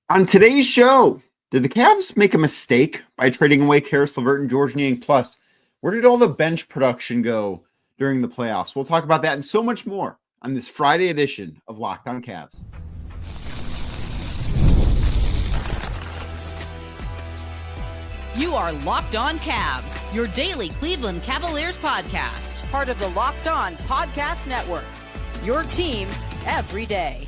On today's show, did the Cavs make a mistake by trading away Caris, LeVert, and George Niang? Plus, where did all the bench production go during the playoffs? We'll talk about that and so much more on this Friday edition of Locked On Cavs. You are Locked On Cavs, your daily Cleveland Cavaliers podcast. Part of the Locked On Podcast Network, your team every day.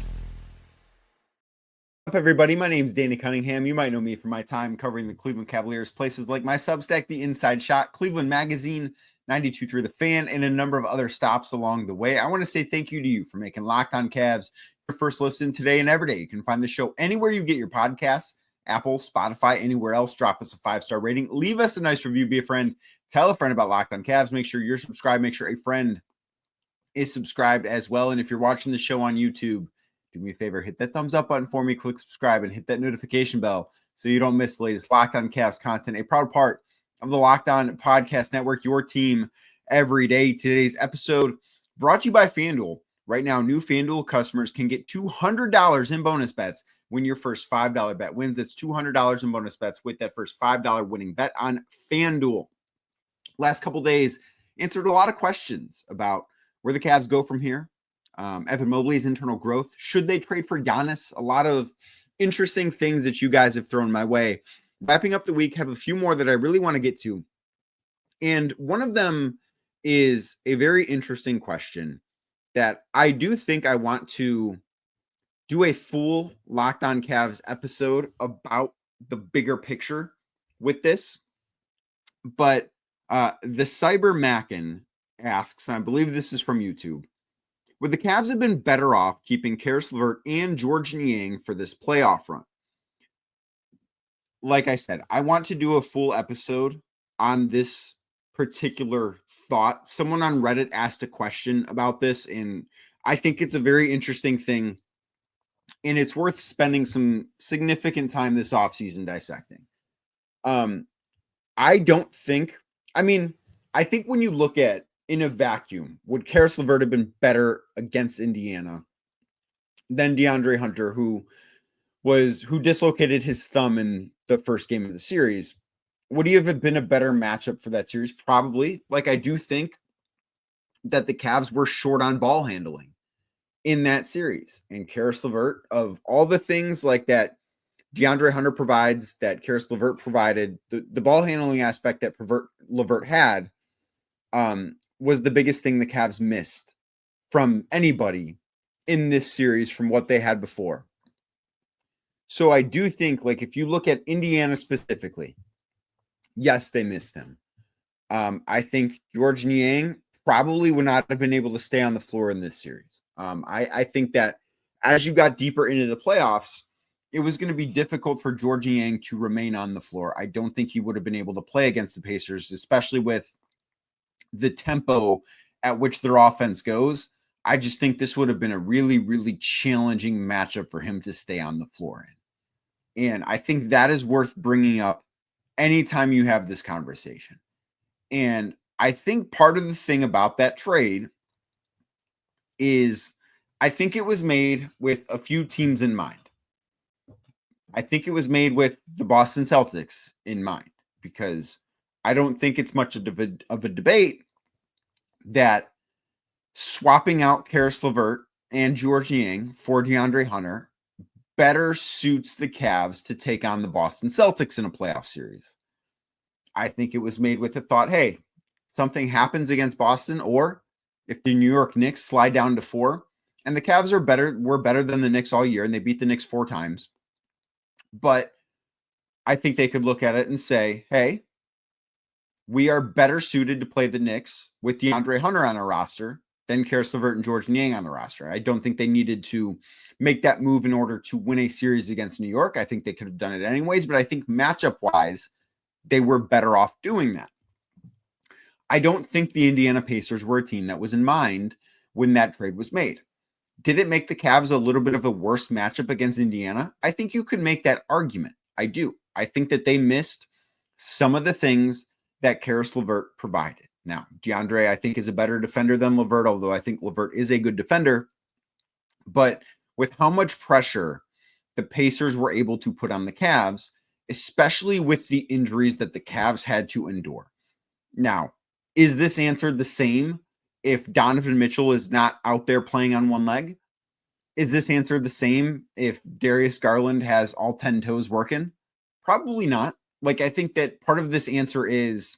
What's up, everybody? My name is Danny Cunningham. You might know me from my time covering the Cleveland Cavaliers, places like my Substack, The Inside Shot, Cleveland Magazine, 92.3 The Fan, and a number of other stops along the way. I want to say thank you to you for making Locked On Cavs your first listen today and every day. You can find the show anywhere you get your podcasts, Apple, Spotify, anywhere else. Drop us a 5-star rating. Leave us a nice review. Be a friend. Tell a friend about Locked On Cavs. Make sure you're subscribed. Make sure a friend is subscribed as well. And if you're watching the show on YouTube, do me a favor, hit that thumbs up button for me, click subscribe, and hit that notification bell so you don't miss the latest Locked On Cavs content, a proud part of the Locked On Podcast Network, your team every day. Today's episode brought to you by FanDuel. Right now, new FanDuel customers can get $200 in bonus bets when your first $5 bet wins. That's $200 in bonus bets with that first $5 winning bet on FanDuel. Last couple days, answered a lot of questions about where the Cavs go from here. Evan Mobley's internal growth. Should they trade for Giannis? A lot of interesting things that you guys have thrown my way. Wrapping up the week, have a few more that I really want to get to. And one of them is a very interesting question that I do think I want to do a full Locked On Cavs episode about the bigger picture with this. But the Cyber Mackin asks, and I believe this is from YouTube, would the Cavs have been better off keeping Caris, LeVert, and George Niang for this playoff run? Like I said, I want to do a full episode on this particular thought. Someone on Reddit asked a question about this, and I think it's a very interesting thing, and it's worth spending some significant time this offseason dissecting. I think when you look at in a vacuum, would Caris LeVert have been better against Indiana than DeAndre Hunter, who dislocated his thumb in the first game of the series? Would he have been a better matchup for that series? Probably. Like, I do think that the Cavs were short on ball handling in that series. And Caris LeVert, of all the things like that DeAndre Hunter provides, that Caris LeVert provided, the ball handling aspect that LeVert had, was the biggest thing the Cavs missed from anybody in this series from what they had before. So I do think, like, if you look at Indiana specifically, yes, they missed him. I think George Niang probably would not have been able to stay on the floor in this series. I think that as you got deeper into the playoffs, it was going to be difficult for George Niang to remain on the floor. I don't think he would have been able to play against the Pacers, especially with the tempo at which their offense goes. I just think this would have been a really, really challenging matchup for him to stay on the floor in. And I think that is worth bringing up anytime you have this conversation. And I think part of the thing about that trade is I think it was made with a few teams in mind. I think it was made with the Boston Celtics in mind, because I don't think it's much of a debate that swapping out Caris LeVert and George Niang for DeAndre Hunter better suits the Cavs to take on the Boston Celtics in a playoff series. I think it was made with the thought, hey, something happens against Boston, or if the New York Knicks slide down to 4, and the Cavs were better than the Knicks all year, and they beat the Knicks 4 times. But I think they could look at it and say, hey, we are better suited to play the Knicks with DeAndre Hunter on our roster than Caris LeVert and George Niang on the roster. I don't think they needed to make that move in order to win a series against New York. I think they could have done it anyways, but I think matchup-wise, they were better off doing that. I don't think the Indiana Pacers were a team that was in mind when that trade was made. Did it make the Cavs a little bit of a worse matchup against Indiana? I think you could make that argument. I do. I think that they missed some of the things that Caris LeVert provided. Now, DeAndre, I think, is a better defender than LeVert, although I think LeVert is a good defender. But with how much pressure the Pacers were able to put on the Cavs, especially with the injuries that the Cavs had to endure. Now, is this answer the same if Donovan Mitchell is not out there playing on one leg? Is this answer the same if Darius Garland has all 10 toes working? Probably not. Like, I think that part of this answer is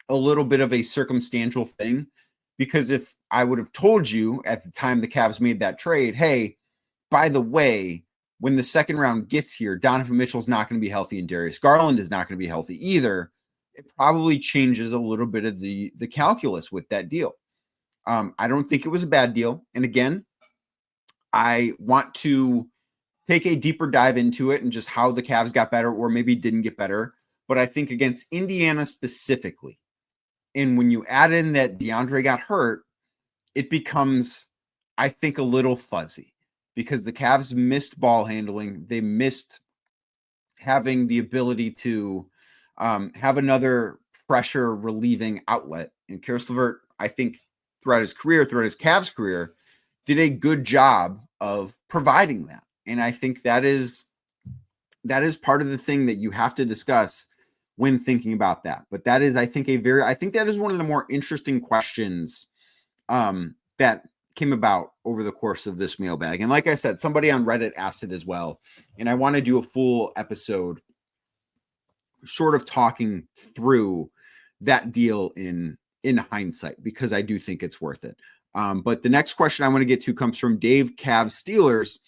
a little bit of a circumstantial thing, because if I would have told you at the time the Cavs made that trade, hey, by the way, when the second round gets here, Donovan Mitchell's not going to be healthy and Darius Garland is not going to be healthy either, it probably changes a little bit of the calculus with that deal. I don't think it was a bad deal. And again, I want to take a deeper dive into it and just how the Cavs got better or maybe didn't get better. But I think against Indiana specifically, and when you add in that DeAndre got hurt, it becomes, I think, a little fuzzy because the Cavs missed ball handling. They missed having the ability to have another pressure relieving outlet. And Caris LeVert, I think, throughout his Cavs career, did a good job of providing that. And I think that is part of the thing that you have to discuss when thinking about that. But that is, I think that is one of the more interesting questions that came about over the course of this mailbag. And like I said, somebody on Reddit asked it as well. And I want to do a full episode sort of talking through that deal in hindsight, because I do think it's worth it. But the next question I want to get to comes from Dave Cavs Steelers,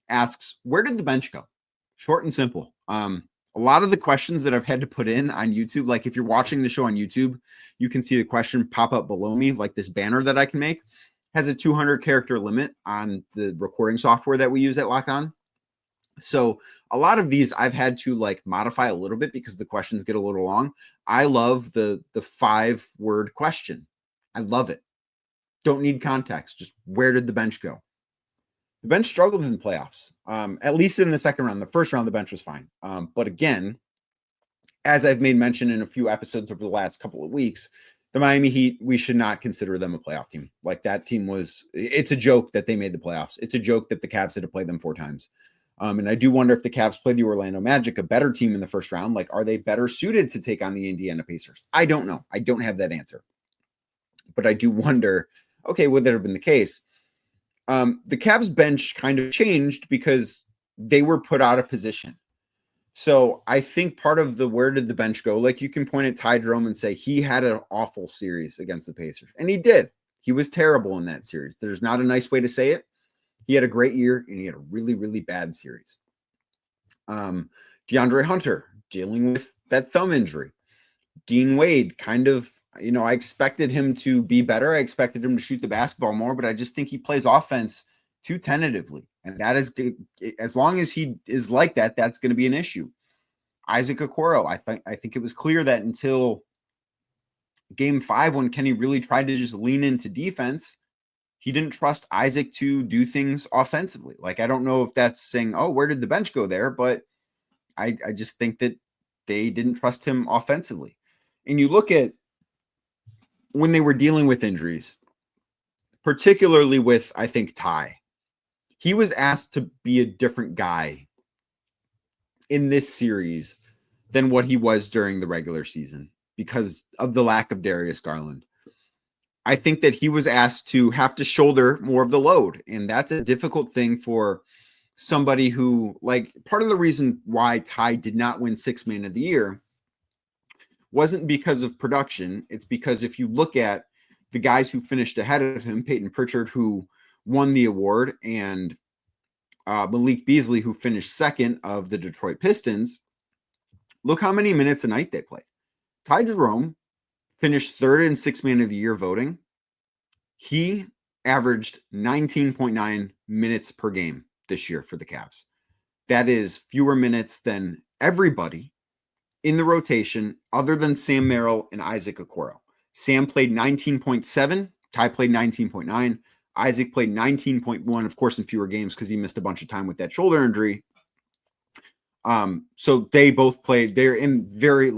asks, where did the bench go? Short and simple. A lot of the questions that I've had to put in on YouTube, like if you're watching the show on YouTube, you can see the question pop up below me, like this banner that I can make, has a 200 character limit on the recording software that we use at Locked On. So a lot of these I've had to like modify a little bit because the questions get a little long. I love the 5-word question. I love it. Don't need context. Just where did the bench go? The bench struggled in the playoffs, at least in the second round. The first round, the bench was fine. But again, as I've made mention in a few episodes over the last couple of weeks, the Miami Heat, we should not consider them a playoff team. Like that team it's a joke that they made the playoffs. It's a joke that the Cavs had to play them 4 times. And I do wonder if the Cavs play the Orlando Magic, a better team in the first round. Like, are they better suited to take on the Indiana Pacers? I don't know. I don't have that answer. But I do wonder, okay, would that have been the case? The Cavs bench kind of changed because they were put out of position. So I think part of the where did the bench go, like you can point at Ty Jerome and say he had an awful series against the Pacers. And he did. He was terrible in that series. There's not a nice way to say it. He had a great year and he had a really, really bad series. DeAndre Hunter dealing with that thumb injury. Dean Wade kind of, I expected him to be better. I expected him to shoot the basketball more, but I just think he plays offense too tentatively. And that is, as long as he is like that, that's going to be an issue. Isaac Okoro, I think it was clear that until game 5, when Kenny really tried to just lean into defense, he didn't trust Isaac to do things offensively. Like, I don't know if that's saying, oh, where did the bench go there? But I just think that they didn't trust him offensively. And you look at when they were dealing with injuries, particularly with, I think, Ty, he was asked to be a different guy in this series than what he was during the regular season because of the lack of Darius Garland. I think that he was asked to have to shoulder more of the load, and that's a difficult thing for somebody who, like, part of the reason why Ty did not win Sixth Man of the Year wasn't because of production. It's because if you look at the guys who finished ahead of him, Peyton Pritchard, who won the award, and Malik Beasley, who finished second of the Detroit Pistons, look how many minutes a night they played. Ty Jerome finished third in Sixth Man of the Year voting. He averaged 19.9 minutes per game this year for the Cavs. That is fewer minutes than everybody in the rotation other than Sam Merrill and Isaac Okoro. Sam played 19.7. Ty played 19.9. Isaac played 19.1, of course, in fewer games because he missed a bunch of time with that shoulder injury. So they both played. They're in very,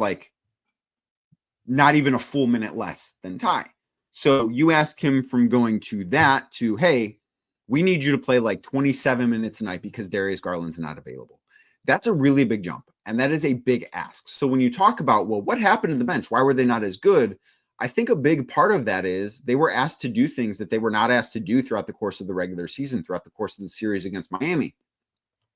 not even a full minute less than Ty. So you ask him from going to that to, hey, we need you to play like 27 minutes a night because Darius Garland's not available. That's a really big jump, and that is a big ask. So when you talk about, well, what happened to the bench? Why were they not as good? I think a big part of that is they were asked to do things that they were not asked to do throughout the course of the regular season, throughout the course of the series against Miami.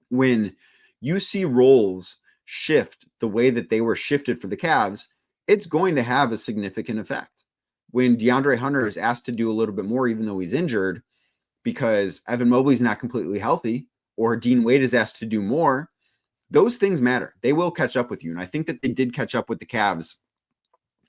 When you see roles shift the way that they were shifted for the Cavs, it's going to have a significant effect. When DeAndre Hunter is asked to do a little bit more, even though he's injured, because Evan Mobley's not completely healthy, or Dean Wade is asked to do more, those things matter. They will catch up with you. And I think that they did catch up with the Cavs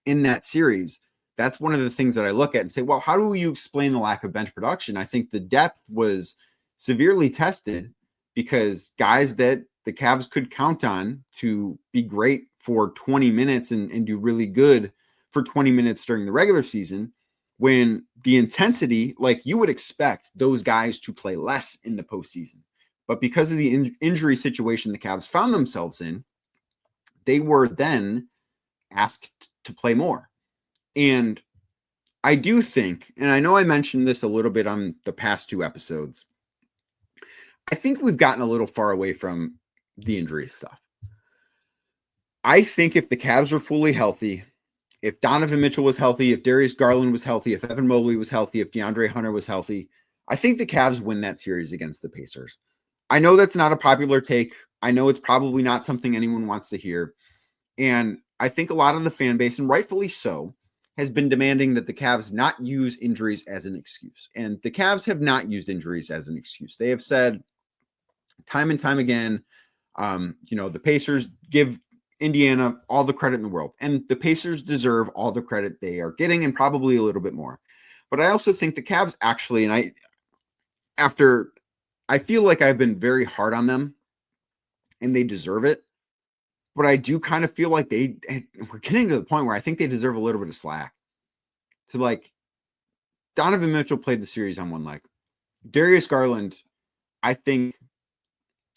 in that series. That's one of the things that I look at and say, well, how do you explain the lack of bench production? I think the depth was severely tested because guys that the Cavs could count on to be great for 20 minutes and do really good for 20 minutes during the regular season, when the intensity, like you would expect those guys to play less in the postseason. But because of the injury situation the Cavs found themselves in, they were then asked to play more. And I do think, and I know I mentioned this a little bit on the past 2 episodes, I think we've gotten a little far away from the injury stuff. I think if the Cavs are fully healthy, if Donovan Mitchell was healthy, if Darius Garland was healthy, if Evan Mobley was healthy, if DeAndre Hunter was healthy, I think the Cavs win that series against the Pacers. I know that's not a popular take. I know it's probably not something anyone wants to hear. And I think a lot of the fan base, and rightfully so, has been demanding that the Cavs not use injuries as an excuse. And the Cavs have not used injuries as an excuse. They have said time and time again, the Pacers give Indiana all the credit in the world. And the Pacers deserve all the credit they are getting and probably a little bit more. But I also think the Cavs actually, and I feel like I've been very hard on them and they deserve it. But I do kind of feel like we're getting to the point where I think they deserve a little bit of slack. So like Donovan Mitchell played the series on one leg. Darius Garland, I think,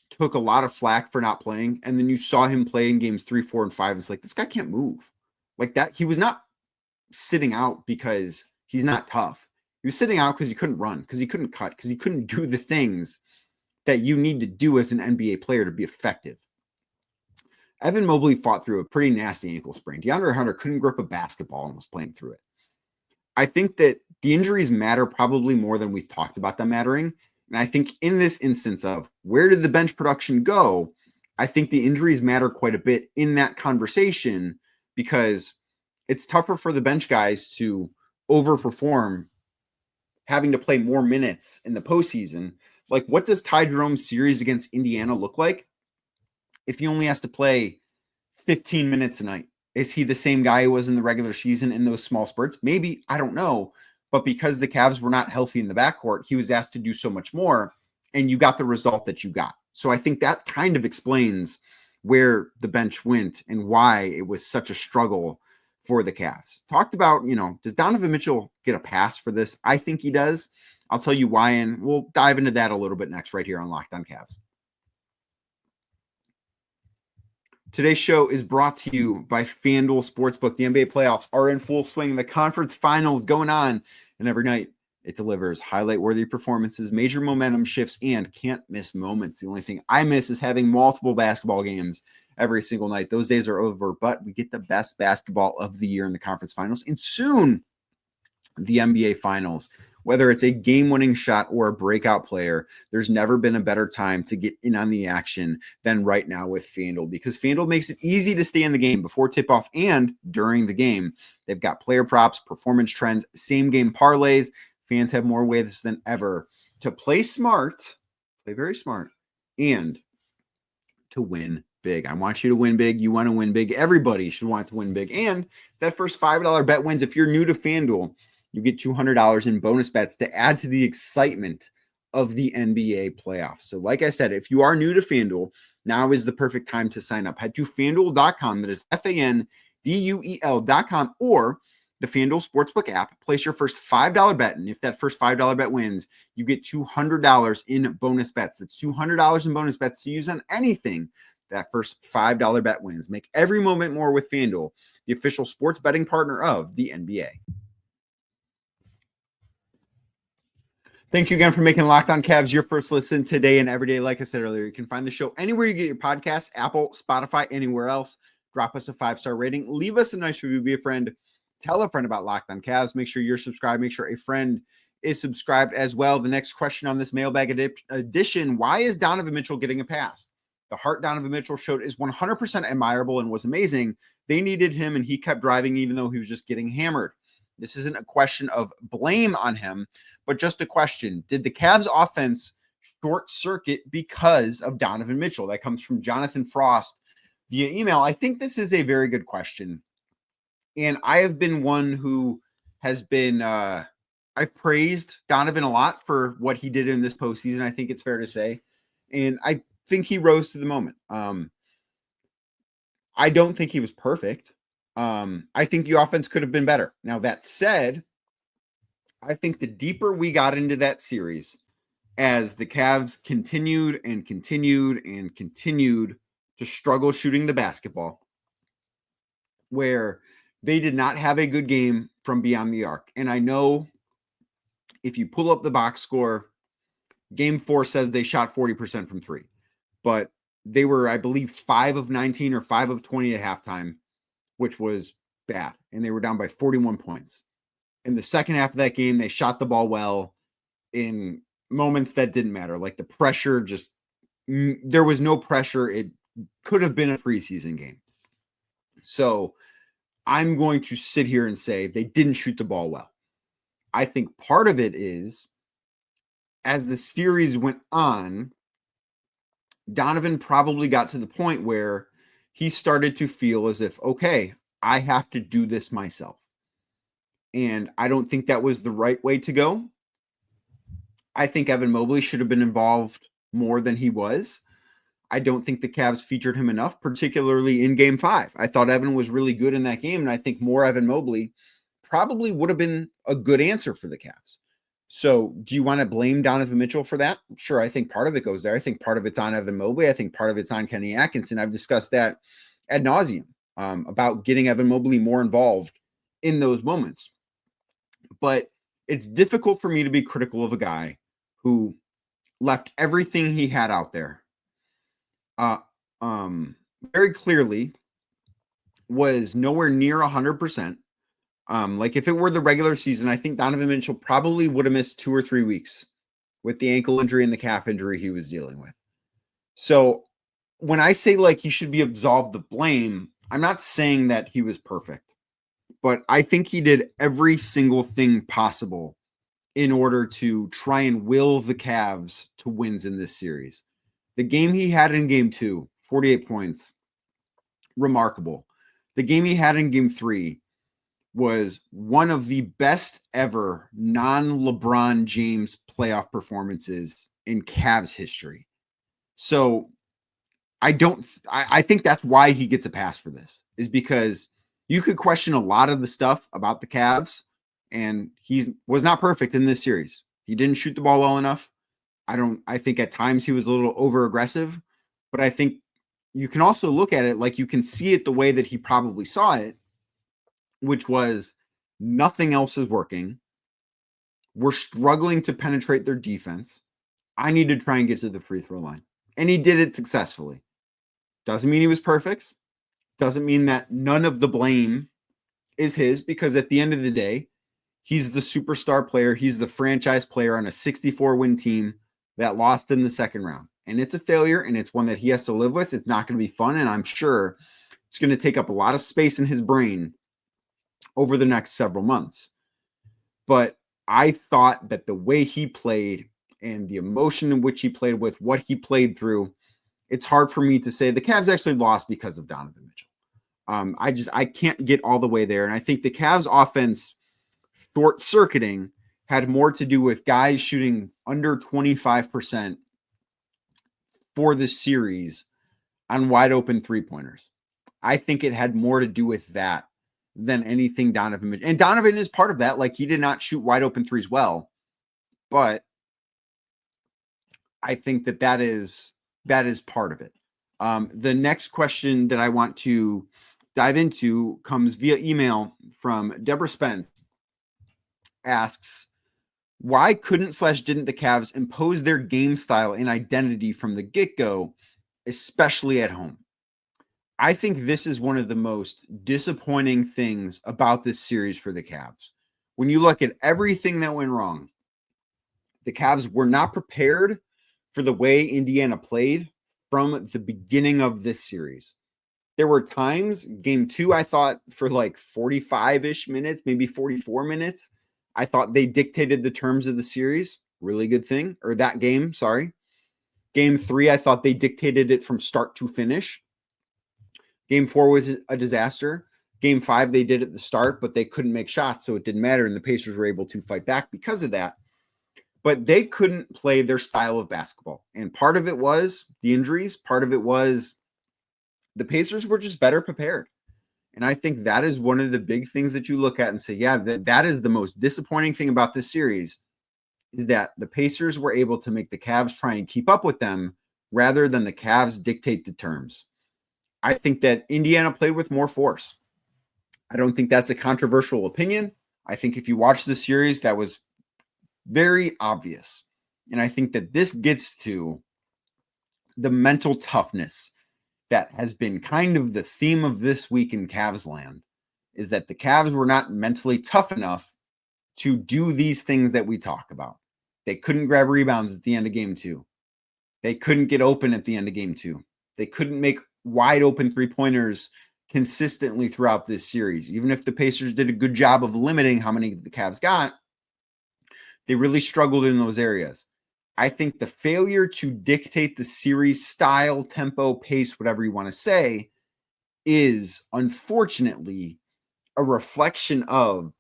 took a lot of flack for not playing. And then you saw him play in games 3, 4, and 5. It's like, this guy can't move like that. He was not sitting out because he's not tough. He was sitting out because he couldn't run, because he couldn't cut, because he couldn't do the things that you need to do as an NBA player to be effective. Evan Mobley fought through a pretty nasty ankle sprain. DeAndre Hunter couldn't grip a basketball and was playing through it. I think that the injuries matter probably more than we've talked about them mattering. And I think in this instance of where did the bench production go, I think the injuries matter quite a bit in that conversation, because it's tougher for the bench guys to overperform having to play more minutes in the postseason. Like, what does Ty Jerome's series against Indiana look like if he only has to play 15 minutes a night? Is he the same guy who was in the regular season in those small spurts? Maybe, I don't know. But because the Cavs were not healthy in the backcourt, he was asked to do so much more, and you got the result that you got. So I think that kind of explains where the bench went and why it was such a struggle for the Cavs. Talked about, does Donovan Mitchell get a pass for this? I think he does. I'll tell you why, and we'll dive into that a little bit next right here on Locked On Cavs. Today's show is brought to you by FanDuel Sportsbook. The NBA playoffs are in full swing. The conference finals going on, and every night it delivers highlight-worthy performances, major momentum shifts, and can't-miss moments. The only thing I miss is having multiple basketball games every single night. Those days are over, but we get the best basketball of the year in the conference finals, and soon the NBA finals. Whether it's a game-winning shot or a breakout player, there's never been a better time to get in on the action than right now with FanDuel, because FanDuel makes it easy to stay in the game before tip-off and during the game. They've got player props, performance trends, same-game parlays. Fans have more ways than ever to play smart, play very smart, and to win big. I want you to win big. You want to win big. Everybody should want to win big. And that first $5 bet wins. If you're new to FanDuel, you get $200 in bonus bets to add to the excitement of the NBA playoffs. So like I said, if you are new to FanDuel, now is the perfect time to sign up. Head to FanDuel.com. That is FanDuel.com, or the FanDuel Sportsbook app. Place your first $5 bet, and if that first $5 bet wins, you get $200 in bonus bets. That's $200 in bonus bets to use on anything that first $5 bet wins. Make every moment more with FanDuel, the official sports betting partner of the NBA. Thank you again for making Locked On Cavs your first listen today and every day. Like I said earlier, you can find the show anywhere you get your podcasts, Apple, Spotify, anywhere else. Drop us a 5-star rating. Leave us a nice review. Be a friend. Tell a friend about Locked On Cavs. Make sure you're subscribed. Make sure a friend is subscribed as well. The next question on this mailbag edition, why is Donovan Mitchell getting a pass? The heart Donovan Mitchell showed is 100% admirable and was amazing. They needed him, and he kept driving even though he was just getting hammered. This isn't a question of blame on him, but just a question. Did the Cavs offense short circuit because of Donovan Mitchell? That comes from Jonathan Frost via email. I think this is a very good question. And I have been one who has been, I've praised Donovan a lot for what he did in this postseason. I think it's fair to say. And I think he rose to the moment. I don't think he was perfect. I think the offense could have been better. Now, that said, I think the deeper we got into that series, as the Cavs continued to struggle shooting the basketball, where they did not have a good game from beyond the arc. And I know if you pull up the box score, game 4 says they shot 40% from 3, but they were, I believe, 5 of 19 or 5 of 20 at halftime, which was bad. And they were down by 41 points. In the second half of that game, they shot the ball well in moments that didn't matter. Like the pressure, there was no pressure. It could have been a preseason game. So I'm going to sit here and say they didn't shoot the ball well. I think part of it is, as the series went on, Donovan probably got to the point where he started to feel as if, okay, I have to do this myself. And I don't think that was the right way to go. I think Evan Mobley should have been involved more than he was. I don't think the Cavs featured him enough, particularly in game 5. I thought Evan was really good in that game, and I think more Evan Mobley probably would have been a good answer for the Cavs. So do you want to blame Donovan Mitchell for that? Sure, I think part of it goes there. I think part of it's on Evan Mobley. I think part of it's on Kenny Atkinson. I've discussed that ad nauseum about getting Evan Mobley more involved in those moments. But it's difficult for me to be critical of a guy who left everything he had out there. Very clearly was nowhere near 100%. Like if it were the regular season, I think Donovan Mitchell probably would have missed 2 or 3 weeks with the ankle injury and the calf injury he was dealing with. So when I say like he should be absolved of blame, I'm not saying that he was perfect, but I think he did every single thing possible in order to try and will the Cavs to wins in this series. The game he had in game 2, 48 points, remarkable. The game he had in game 3 was one of the best ever non-LeBron James playoff performances in Cavs history. So I think that's why he gets a pass for this, is because you could question a lot of the stuff about the Cavs, and he was not perfect in this series. He didn't shoot the ball well enough. I think at times he was a little over aggressive, but I think you can also look at it like you can see it the way that he probably saw it, which was nothing else is working. We're struggling to penetrate their defense. I need to try and get to the free throw line. And he did it successfully. Doesn't mean he was perfect. Doesn't mean that none of the blame is his, because at the end of the day, he's the superstar player. He's the franchise player on a 64-win team that lost in the second round. And it's a failure, and it's one that he has to live with. It's not going to be fun, and I'm sure it's going to take up a lot of space in his brain over the next several months. But I thought that the way he played and the emotion in which he played with, what he played through, it's hard for me to say the Cavs actually lost because of Donovan Mitchell. I can't get all the way there. And I think the Cavs offense short-circuiting had more to do with guys shooting under 25% for the series on wide open three-pointers. I think it had more to do with that than anything Donovan Mitchell. And Donovan is part of that. Like, he did not shoot wide open threes well, but I think that is part of it. The next question that I want to dive into comes via email from Deborah Spence. Asks, Why couldn't/didn't the Cavs impose their game style and identity from the get-go, especially at home? I think this is one of the most disappointing things about this series for the Cavs. When you look at everything that went wrong, the Cavs were not prepared for the way Indiana played from the beginning of this series. There were times, game 2, I thought for like 45-ish minutes, maybe 44 minutes, I thought they dictated the terms of the series. Really good thing. Or that game, sorry. Game 3, I thought they dictated it from start to finish. Game 4 was a disaster. Game 5, they did at the start, but they couldn't make shots, so it didn't matter, and the Pacers were able to fight back because of that. But they couldn't play their style of basketball. And part of it was the injuries. Part of it was the Pacers were just better prepared. And I think that is one of the big things that you look at and say, yeah, that is the most disappointing thing about this series, is that the Pacers were able to make the Cavs try and keep up with them rather than the Cavs dictate the terms. I think that Indiana played with more force. I don't think that's a controversial opinion. I think if you watch the series, that was very obvious. And I think that this gets to the mental toughness that has been kind of the theme of this week in Cavs land, is that the Cavs were not mentally tough enough to do these things that we talk about. They couldn't grab rebounds at the end of game 2. They couldn't get open at the end of game 2. They couldn't make wide open three-pointers consistently throughout this series. Even if the Pacers did a good job of limiting how many the Cavs got, they really struggled in those areas. I think the failure to dictate the series style, tempo, pace, whatever you want to say, is unfortunately a reflection of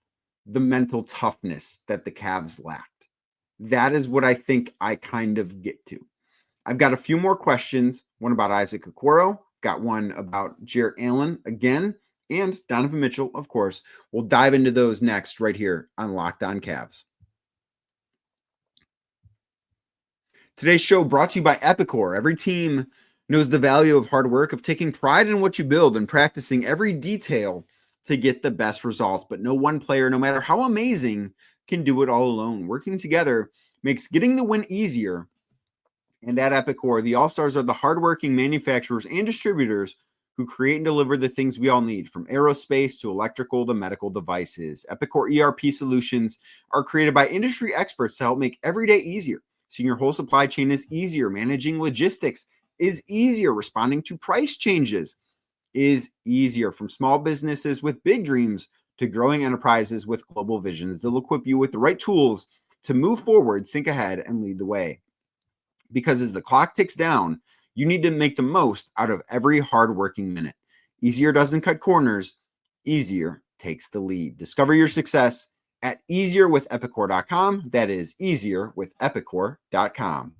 the mental toughness that the Cavs lacked. That is what I think I kind of get to. I've got a few more questions. One about Isaac Okoro. Got one about Jarrett Allen again. And Donovan Mitchell, of course. We'll dive into those next right here on Locked On Cavs. Today's show brought to you by Epicor. Every team knows the value of hard work, of taking pride in what you build and practicing every detail to get the best results. But no one player, no matter how amazing, can do it all alone. Working together makes getting the win easier. And at Epicor, the All-Stars are the hardworking manufacturers and distributors who create and deliver the things we all need, from aerospace to electrical to medical devices. Epicor ERP solutions are created by industry experts to help make every day easier. Seeing your whole supply chain is easier. Managing logistics is easier. Responding to price changes is easier. From small businesses with big dreams to growing enterprises with global visions, they'll equip you with the right tools to move forward, think ahead, and lead the way. Because as the clock ticks down, you need to make the most out of every hardworking minute. Easier doesn't cut corners. Easier takes the lead. Discover your success at easierwithepicor.com. That is easierwithepicor.com.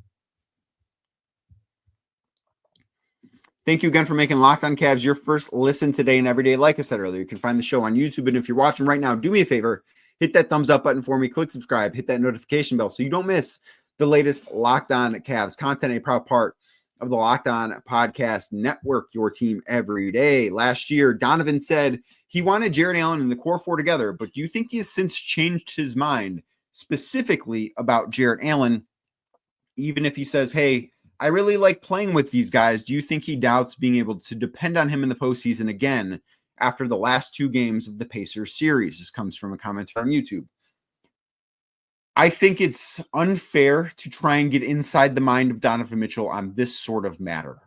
Thank you again for making Locked On Cavs your first listen today and every day. Like I said earlier, you can find the show on YouTube. And if you're watching right now, do me a favor, hit that thumbs up button for me, click subscribe, hit that notification bell so you don't miss the latest Locked On Cavs content, a proud part of the Locked On Podcast Network, your team every day. Last year, Donovan said he wanted Jarrett Allen and the core four together, but do you think he has since changed his mind specifically about Jarrett Allen? Even if he says, hey, I really like playing with these guys, do you think he doubts being able to depend on him in the postseason again after the last 2 games of the Pacers series? This comes from a commenter on YouTube. I think it's unfair to try and get inside the mind of Donovan Mitchell on this sort of matter.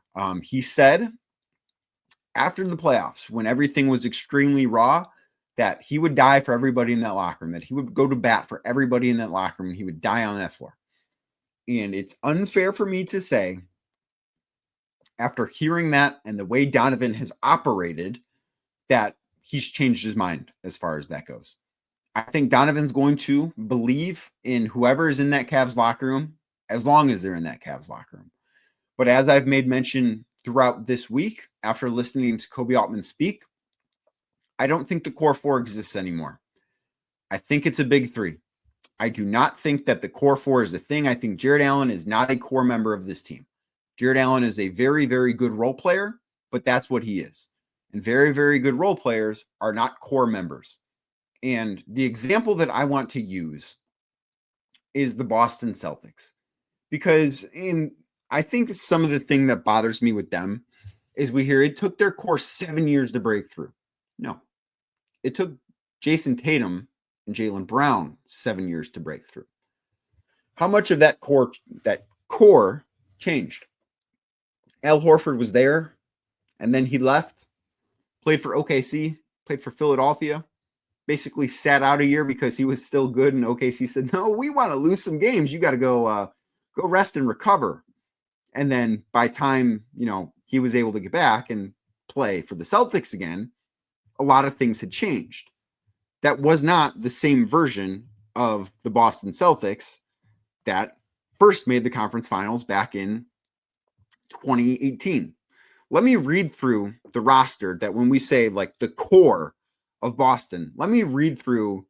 He said after the playoffs, when everything was extremely raw, that he would die for everybody in that locker room, that he would go to bat for everybody in that locker room, and he would die on that floor. And it's unfair for me to say, after hearing that and the way Donovan has operated, that he's changed his mind as far as that goes. I think Donovan's going to believe in whoever is in that Cavs locker room as long as they're in that Cavs locker room. But as I've made mention throughout this week, after listening to Kobe Altman speak, I don't think the core four exists anymore. I think it's a big three. I do not think that the core four is a thing. I think Jarrett Allen is not a core member of this team. Jarrett Allen is a very, very good role player, but that's what he is. And very, very good role players are not core members. And the example that I want to use is the Boston Celtics. Because I think some of the thing that bothers me with them is we hear it took their core 7 years to break through. No, it took Jason Tatum and Jaylen Brown 7 years to break through. How much of that core changed? Al Horford was there, and then he left, played for OKC, played for Philadelphia, basically sat out a year because he was still good, and OKC said, no, we want to lose some games. You got to go rest and recover. And then by time, he was able to get back and play for the Celtics again, a lot of things had changed. That was not the same version of the Boston Celtics that first made the conference finals back in 2018. Let me read through the roster that when we say like the core of Boston, let me read through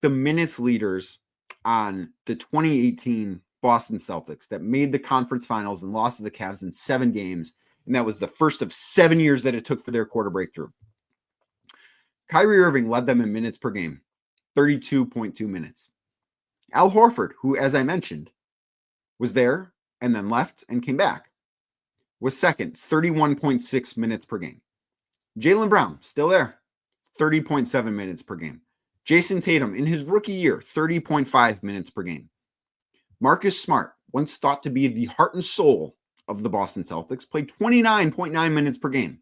the minutes leaders on the 2018 Boston Celtics that made the conference finals and lost to the Cavs in 7 games. And that was the first of 7 years that it took for their core to break through. Kyrie Irving led them in minutes per game, 32.2 minutes. Al Horford, who, as I mentioned, was there and then left and came back, was second, 31.6 minutes per game. Jaylen Brown, still there, 30.7 minutes per game. Jason Tatum, in his rookie year, 30.5 minutes per game. Marcus Smart, once thought to be the heart and soul of the Boston Celtics, played 29.9 minutes per game.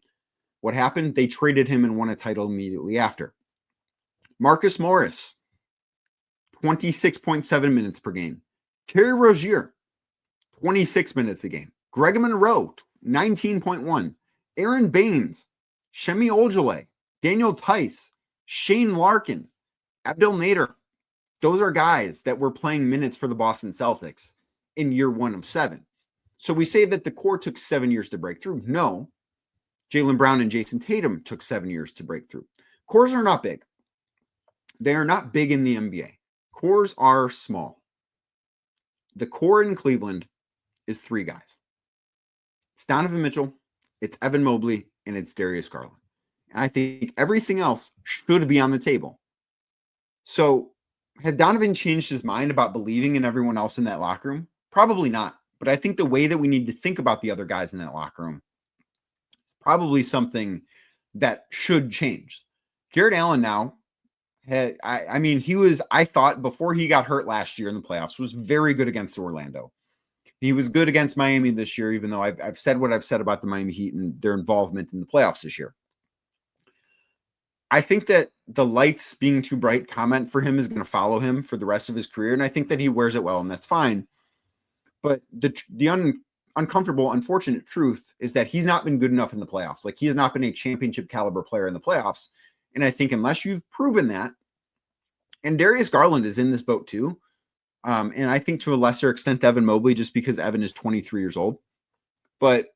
What happened? They traded him and won a title immediately after. Marcus Morris, 26.7 minutes per game. Terry Rozier, 26 minutes a game. Greg Monroe, 19.1. Aaron Baines, Shemi Ojeleye, Daniel Tice, Shane Larkin, Abdel Nader. Those are guys that were playing minutes for the Boston Celtics in year 1 of 7. So we say that the core took 7 years to break through. No, Jaylen Brown and Jason Tatum took 7 years to break through. Cores are not big. They are not big in the NBA. Cores are small. The core in Cleveland is 3 guys. It's Donovan Mitchell, it's Evan Mobley, and it's Darius Garland. And I think everything else should be on the table. So has Donovan changed his mind about believing in everyone else in that locker room? Probably not. But I think the way that we need to think about the other guys in that locker room is probably something that should change. Jarrett Allen now, I thought before he got hurt last year in the playoffs, was very good against Orlando. He was good against Miami this year, even though I've said what I've said about the Miami Heat and their involvement in the playoffs this year. I think that the lights being too bright comment for him is going to follow him for the rest of his career, and I think that he wears it well, and that's fine. But the uncomfortable, unfortunate truth is that he's not been good enough in the playoffs. Like, he has not been a championship caliber player in the playoffs. And I think unless you've proven that, and Darius Garland is in this boat too, and I think to a lesser extent Evan Mobley, just because Evan is 23 years old. But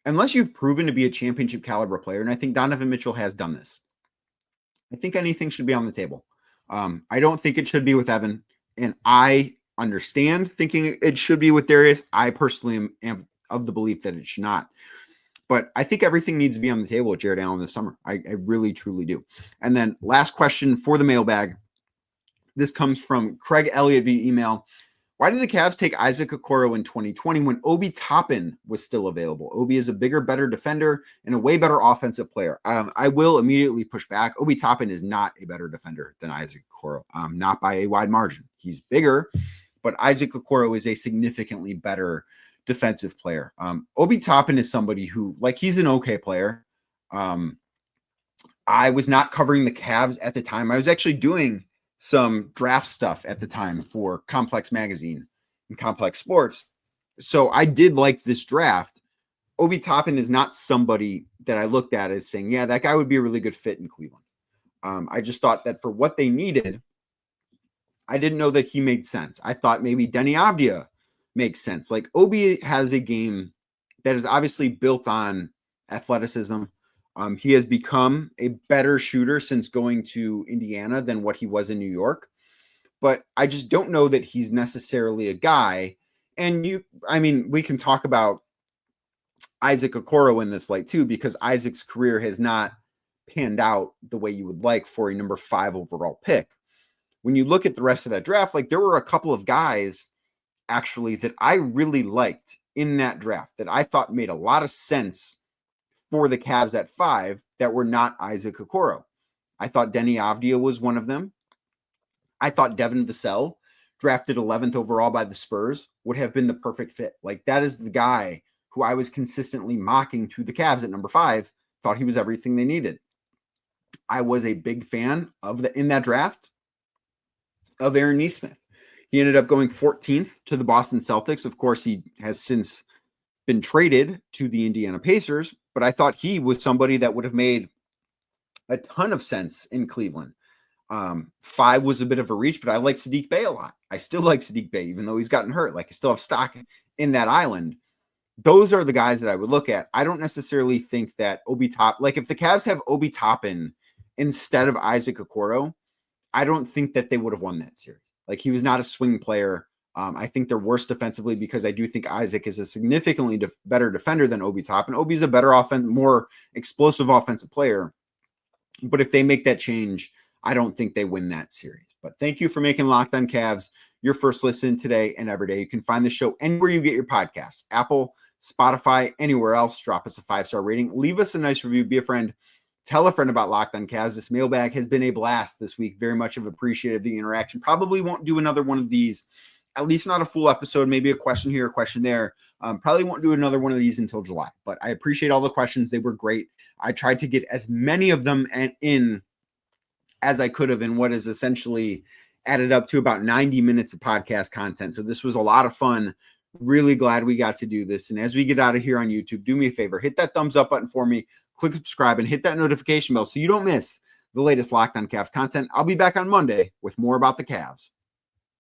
unless you've proven to be a championship caliber player, and I think Donovan Mitchell has done this, I think anything should be on the table. I don't think it should be with Evan, and I understand thinking it should be with Darius. I personally am of the belief that it should not. But I think everything needs to be on the table with Jarrett Allen this summer. I really, truly do. And then last question for the mailbag. This comes from Craig Elliott via email. Why did the Cavs take Isaac Okoro in 2020 when Obi Toppin was still available? Obi is a bigger, better defender and a way better offensive player. I will immediately push back. Obi Toppin is not a better defender than Isaac Okoro, not by a wide margin. He's bigger, but Isaac Okoro is a significantly better defensive player. Obi Toppin is somebody who, like, he's an okay player. I was not covering the Cavs at the time. I was actually doing some draft stuff at the time for Complex Magazine and Complex Sports. So I did like this draft. Obi Toppin is not somebody that I looked at as saying, yeah, that guy would be a really good fit in Cleveland. I just thought that for what they needed, I didn't know that he made sense. I thought maybe Denny Avdia makes sense. Like, Obi has a game that is obviously built on athleticism. He has become a better shooter since going to Indiana than what he was in New York. But I just don't know that he's necessarily a guy. And we can talk about Isaac Okoro in this light too, because Isaac's career has not panned out the way you would like for a number 5 overall pick. when you look at the rest of that draft, like there were a couple of guys actually that I really liked in that draft that I thought made a lot of sense for the Cavs at 5 that were not Isaac Okoro. I thought Denny Avdia was one of them. I thought Devin Vassell, drafted 11th overall by the Spurs, would have been the perfect fit. Like that is the guy who I was consistently mocking to the Cavs at number 5, thought he was everything they needed. I was a big fan of in that draft of Aaron Nesmith. He ended up going 14th to the Boston Celtics. Of course, he has since been traded to the Indiana Pacers, but I thought he was somebody that would have made a ton of sense in Cleveland. 5 was a bit of a reach, but I like Saddiq Bey a lot. I still like Saddiq Bey, even though he's gotten hurt. Like I still have stock in that island. Those are the guys that I would look at. I don't necessarily think that Obi Toppin, like if the Cavs have Obi Toppin instead of Isaac Okoro, I don't think that they would have won that series. Like he was not a swing player. I think they're worse defensively because I do think Isaac is a significantly better defender than Obi Toppin. Obi's a better more explosive offensive player. But if they make that change, I don't think they win that series. But thank you for making Locked On Cavs your first listen today and every day. You can find the show anywhere you get your podcasts, Apple, Spotify, anywhere else. Drop us a 5-star rating. Leave us a nice review. Be a friend. Tell a friend about Locked On Cavs. This mailbag has been a blast this week. Very much have appreciated the interaction. Probably won't do another one of these, at least not a full episode, maybe a question here, a question there. Probably won't do another one of these until July. But I appreciate all the questions. They were great. I tried to get as many of them in as I could have in what is essentially added up to about 90 minutes of podcast content. So this was a lot of fun. Really glad we got to do this. And as we get out of here on YouTube, do me a favor, hit that thumbs up button for me, click subscribe, and hit that notification bell so you don't miss the latest Locked On Cavs content. I'll be back on Monday with more about the Cavs.